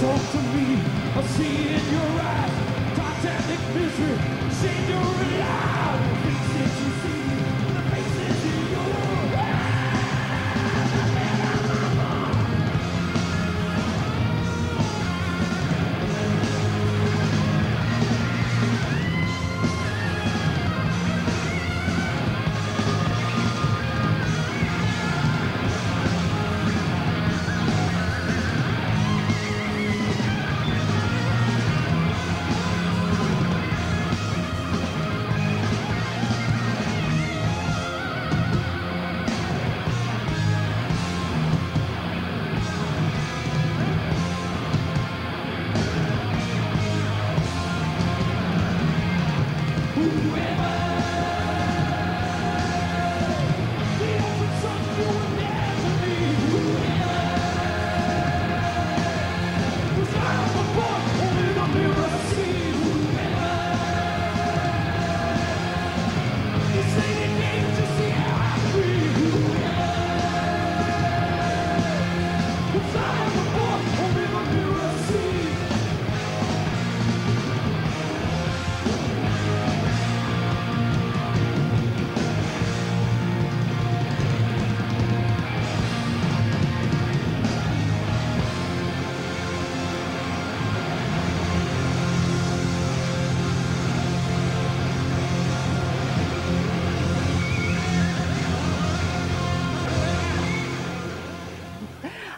talk to me. I see in your eyes, Titanic vision. Shame you're alive. The faces you see, the faces in your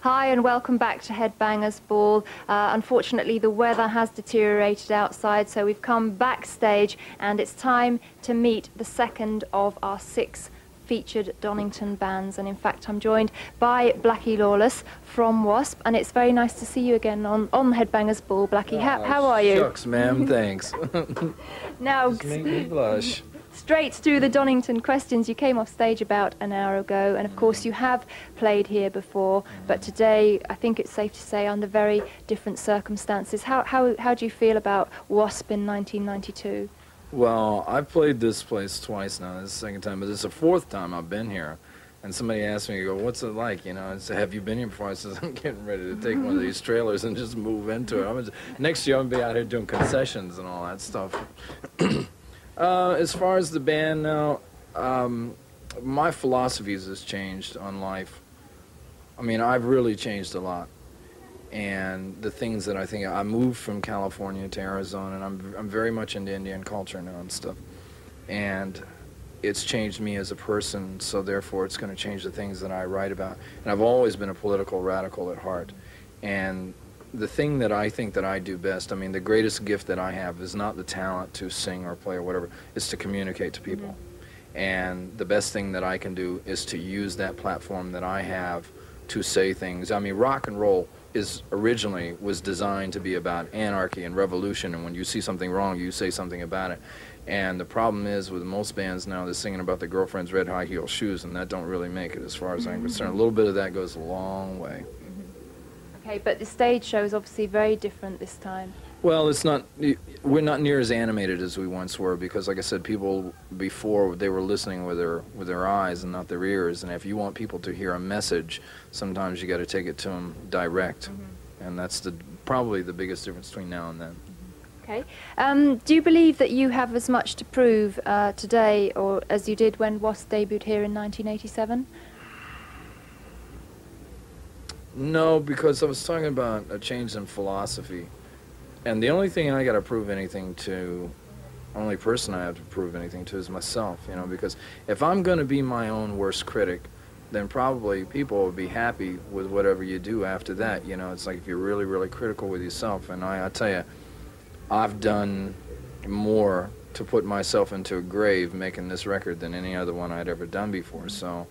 Hi and welcome back to Headbangers Ball. Unfortunately the weather has deteriorated outside, so we've come backstage and it's time to meet the second of our 6 featured Donington bands, and in fact I'm joined by Blackie Lawless from Wasp, and it's very nice to see you again on Headbangers Ball. Blackie, how are you? Shucks, ma'am, thanks. Now, just make me blush. Straight to the Donington questions. You came off stage about an hour ago, and of course you have played here before, but today I think it's safe to say under very different circumstances. How do you feel about Wasp in 1992? Well, I've played this place twice now. This is the second time, but this is the 4th time I've been here. And somebody asked me, what's it like? You know, I said, have you been here before? I said, I'm getting ready to take one of these trailers and just move into it. Next year I'm going to be out here doing concessions and all that stuff. As far as the band now, my philosophies has changed on life. I mean, I've really changed a lot. And the things that I think, I moved from California to Arizona, and I'm very much into Indian culture now and stuff. And it's changed me as a person, so therefore it's going to change the things that I write about. And I've always been a political radical at heart. And the thing that I think that I do best, I mean, the greatest gift that I have is not the talent to sing or play or whatever, it's to communicate to people. Mm-hmm. And the best thing that I can do is to use that platform that I have to say things. I mean, rock and roll originally was designed to be about anarchy and revolution, and when you see something wrong, you say something about it. And the problem is with most bands now, they're singing about the girlfriend's red high heel shoes, and that don't really make it as far as I'm concerned. A little bit of that goes a long way. Okay, but the stage show is obviously very different this time. Well, it's not, we're not near as animated as we once were, because like I said, people before, they were listening with their eyes and not their ears, and if you want people to hear a message, sometimes you got to take it to them direct. Mm-hmm. And that's probably the biggest difference between now and then. Okay. Do you believe that you have as much to prove today or as you did when Wasp debuted here in 1987? No, because I was talking about a change in philosophy. And the only thing I got to prove anything to, only person I have to prove anything to is myself, you know, because if I'm going to be my own worst critic, then probably people will be happy with whatever you do after that. You know, it's like if you're really, really critical with yourself. And I tell you, I've done more to put myself into a grave making this record than any other one I'd ever done before. So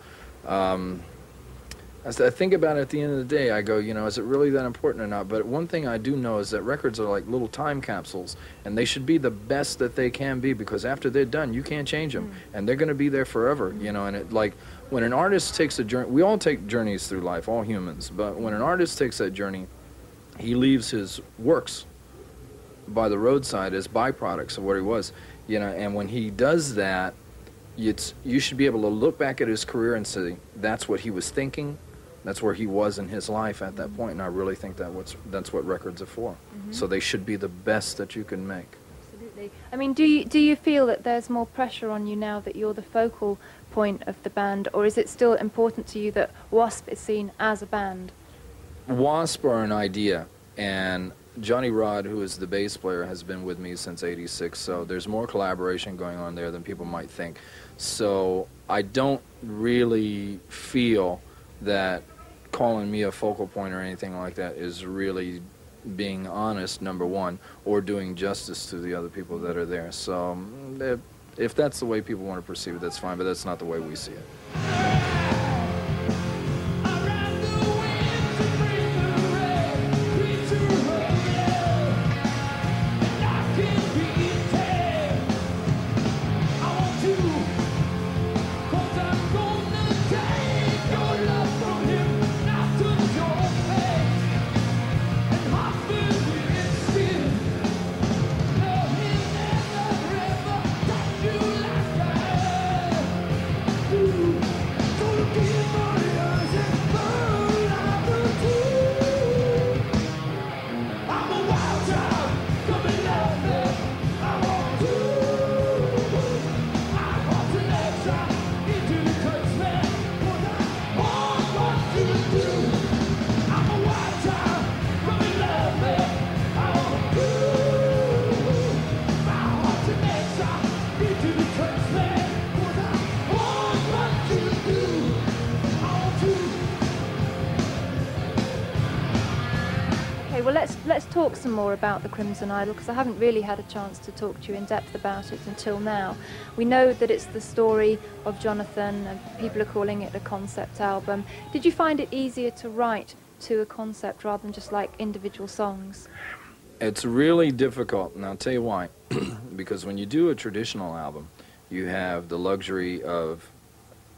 as I think about it at the end of the day, I go, you know, is it really that important or not? But one thing I do know is that records are like little time capsules, and they should be the best that they can be, because after they're done, you can't change them, and they're going to be there forever, you know. And it, like, when an artist takes a journey, we all take journeys through life, all humans, but when an artist takes that journey, he leaves his works by the roadside as byproducts of what he was, you know. And when he does that, you should be able to look back at his career and say, that's what he was thinking, That's where he was in his life at that point, and I really think that's what records are for. So they should be the best that you can make. Absolutely. I mean, do you feel that there's more pressure on you now that you're the focal point of the band, or is it still important to you that Wasp is seen as a band? Wasp are an idea, and Johnny Rod, who is the bass player, has been with me since '86, so there's more collaboration going on there than people might think. So I don't really feel that calling me a focal point or anything like that is really being honest, number one, or doing justice to the other people that are there. So if that's the way people want to perceive it, that's fine, but that's not the way we see it. Well, let's talk some more about the Crimson Idol, because I haven't really had a chance to talk to you in depth about it until now. We know that it's the story of Jonathan, and people are calling it a concept album. Did you find it easier to write to a concept rather than just like individual songs? It's really difficult, and I'll tell you why. Because when you do a traditional album, you have the luxury of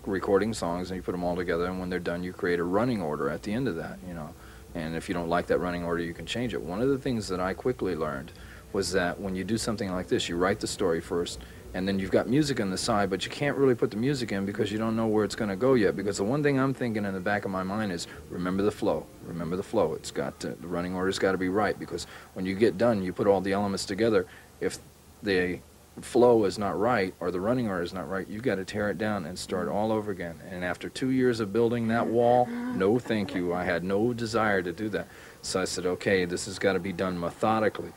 recording songs and you put them all together, and when they're done you create a running order at the end of that, you know. And if you don't like that running order, you can change it. One of the things that I quickly learned was that when you do something like this, you write the story first, and then you've got music on the side, but you can't really put the music in because you don't know where it's going to go yet. Because the one thing I'm thinking in the back of my mind is, remember the flow. Remember the flow. It's got to, the running order's got to be right, because when you get done, you put all the elements together. If the flow is not right or the running order is not right, you've got to tear it down and start all over again. And after 2 years of building that wall, no thank you. I had no desire to do that. So I said, okay, this has got to be done methodically.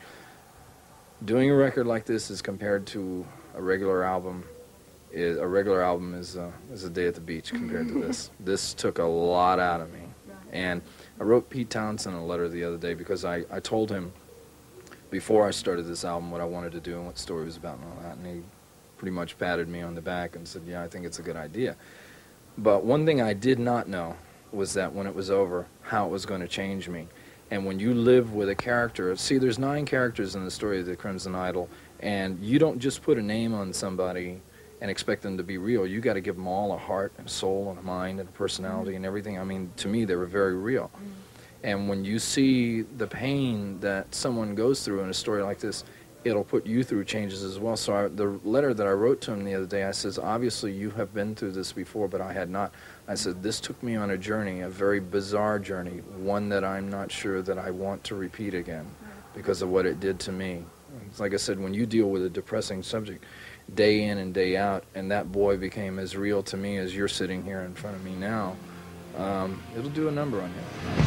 Doing a record like this is compared to a regular album. A regular album is a day at the beach compared to this. This took a lot out of me. And I wrote Pete Townsend a letter the other day because I told him before I started this album what I wanted to do and what the story was about and all that, and he pretty much patted me on the back and said, yeah, I think it's a good idea. But one thing I did not know was that when it was over, how it was going to change me. And when you live with a character, see, there's 9 characters in the story of the Crimson Idol, and you don't just put a name on somebody and expect them to be real. You got to give them all a heart and a soul and a mind and a personality and everything. I mean, to me, they were very real. And when you see the pain that someone goes through in a story like this, it'll put you through changes as well. So the letter that I wrote to him the other day, I says, obviously you have been through this before, but I had not. I said, this took me on a journey, a very bizarre journey, one that I'm not sure that I want to repeat again because of what it did to me. It's like I said, when you deal with a depressing subject day in and day out, and that boy became as real to me as you're sitting here in front of me now, it'll do a number on you.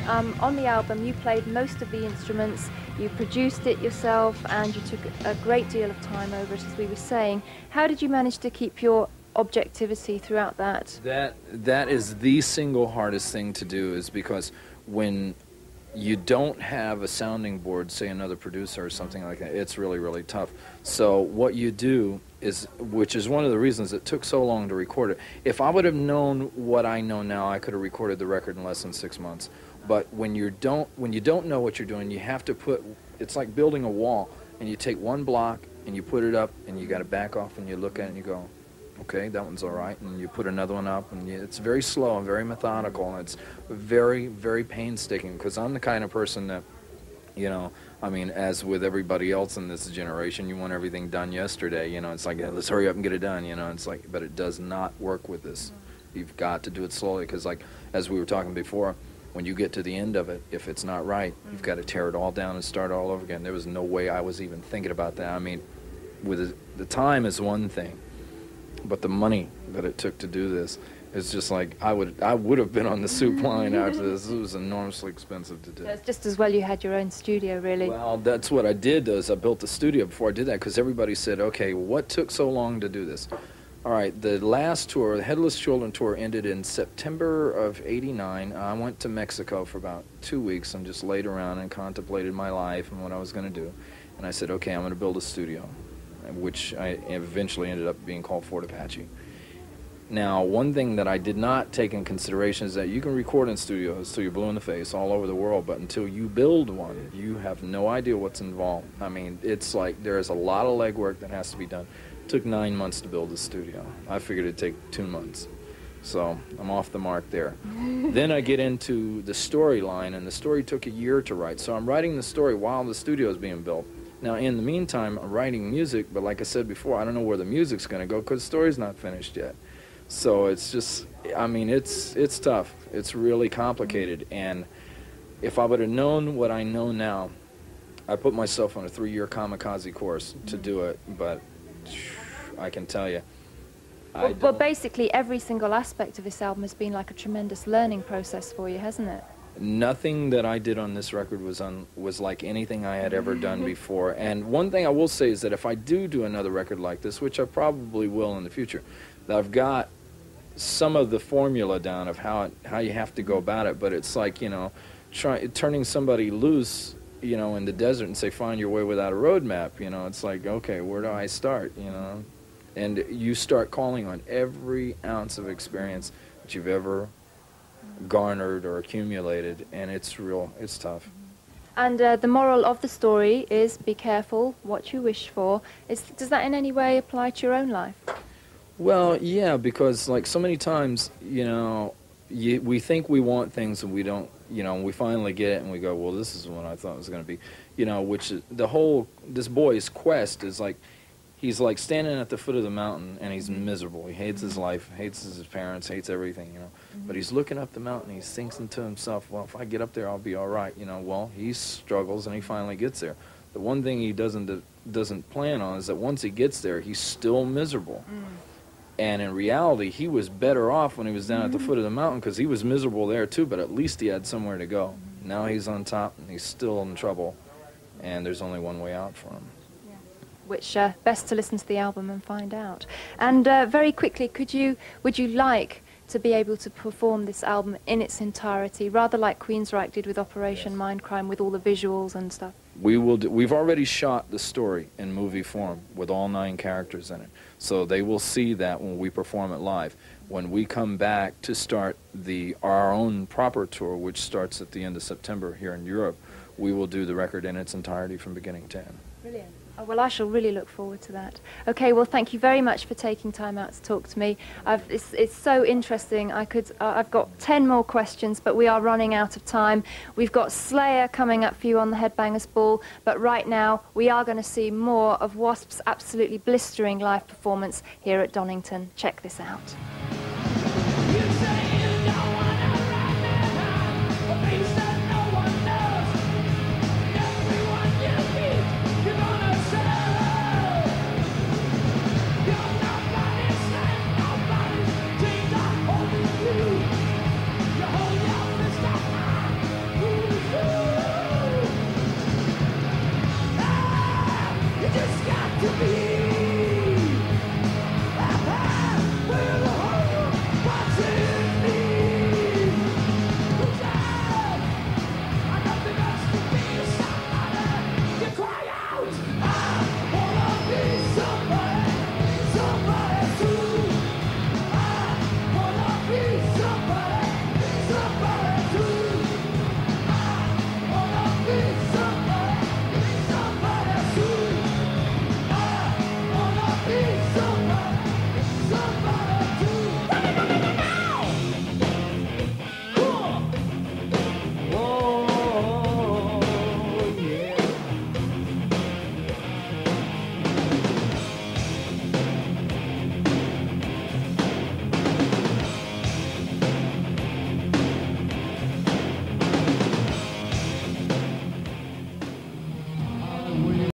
on the album you played most of the instruments, you produced it yourself, and you took a great deal of time over it, as we were saying. How did you manage to keep your objectivity throughout that? That is the single hardest thing to do, is because when you don't have a sounding board, say another producer or something like that, it's really, really tough. So what you do is, which is one of the reasons it took so long to record it. If I would have known what I know now, I could have recorded the record in less than 6 months. But when you don't know what you're doing, you have to put, it's like building a wall, and you take one block and you put it up, and you got to back off and you look at it and you go, okay, that one's all right, and you put another one up, and it's very slow and very methodical, and it's very, very painstaking, because I'm the kind of person that, you know, I mean, as with everybody else in this generation, you want everything done yesterday, you know, it's like, let's hurry up and get it done, you know, it's like, but it does not work with this. You've got to do it slowly, because like, as we were talking before, when you get to the end of it, if it's not right, you've got to tear it all down and start all over again. There was no way I was even thinking about that. I mean, with the time is one thing, but the money that it took to do this is just like, I would have been on the soup line after this. It was enormously expensive to do. It's just as well you had your own studio, really. Well, that's what I did, though, is I built the studio before I did that, because everybody said, okay, what took so long to do this? All right, the last tour, the Headless Children tour, ended in September of '89. I went to Mexico for about 2 weeks and just laid around and contemplated my life and what I was going to do. And I said, okay, I'm going to build a studio, which I eventually ended up being called Fort Apache. Now, one thing that I did not take in consideration is that you can record in studios till you're blue in the face all over the world, but until you build one, you have no idea what's involved. I mean, it's like there's a lot of legwork that has to be done. It took 9 months to build the studio. I figured it'd take 2 months. So I'm off the mark there. Then I get into the storyline, and the story took a year to write. So I'm writing the story while the studio is being built. Now, in the meantime, I'm writing music, but like I said before, I don't know where the music's going to go because the story's not finished yet. So it's just, I mean, it's tough. It's really complicated. And if I would have known what I know now, I put myself on a 3-year kamikaze course to do it, but I can tell you. Well, basically, every single aspect of this album has been like a tremendous learning process for you, hasn't it? Nothing that I did on this record was like anything I had ever done before. And one thing I will say is that if I do another record like this, which I probably will in the future, that I've got some of the formula down of how you have to go about it. But it's like, you know, turning somebody loose, you know, in the desert and say, find your way without a road map. You know, it's like, okay, where do I start? You know, and you start calling on every ounce of experience that you've ever garnered or accumulated, and it's tough. And the moral of the story is be careful what you wish for. Does that in any way apply to your own life? Well, yeah, because like so many times, you know, we think we want things and we don't, you know, and we finally get it and we go, well, this is what I thought it was going to be, you know, which is this boy's quest is like, he's like standing at the foot of the mountain and he's miserable. He hates his life, hates his parents, hates everything, you know. But he's looking up the mountain and he's thinking to himself, well, if I get up there, I'll be all right, you know. Well, he struggles and he finally gets there. The one thing he doesn't plan on is that once he gets there, he's still miserable. And in reality, he was better off when he was down at the foot of the mountain because he was miserable there too, but at least he had somewhere to go. Now he's on top and he's still in trouble, and there's only one way out for him. Which best to listen to the album and find out. And very quickly, would you like to be able to perform this album in its entirety, rather like Queensryche did with Operation Mindcrime, with all the visuals and stuff? We will do. We've already shot the story in movie form with all 9 characters in it, so they will see that when we perform it live. When we come back to start our own proper tour, which starts at the end of September here in Europe, we will do the record in its entirety from beginning to end. Brilliant. Oh, well, I shall really look forward to that. Okay, well, thank you very much for taking time out to talk to me. It's so interesting. I've got 10 more questions, but we are running out of time. We've got Slayer coming up for you on the Headbangers Ball, but right now we are going to see more of Wasp's absolutely blistering live performance here at Donington. Check this out.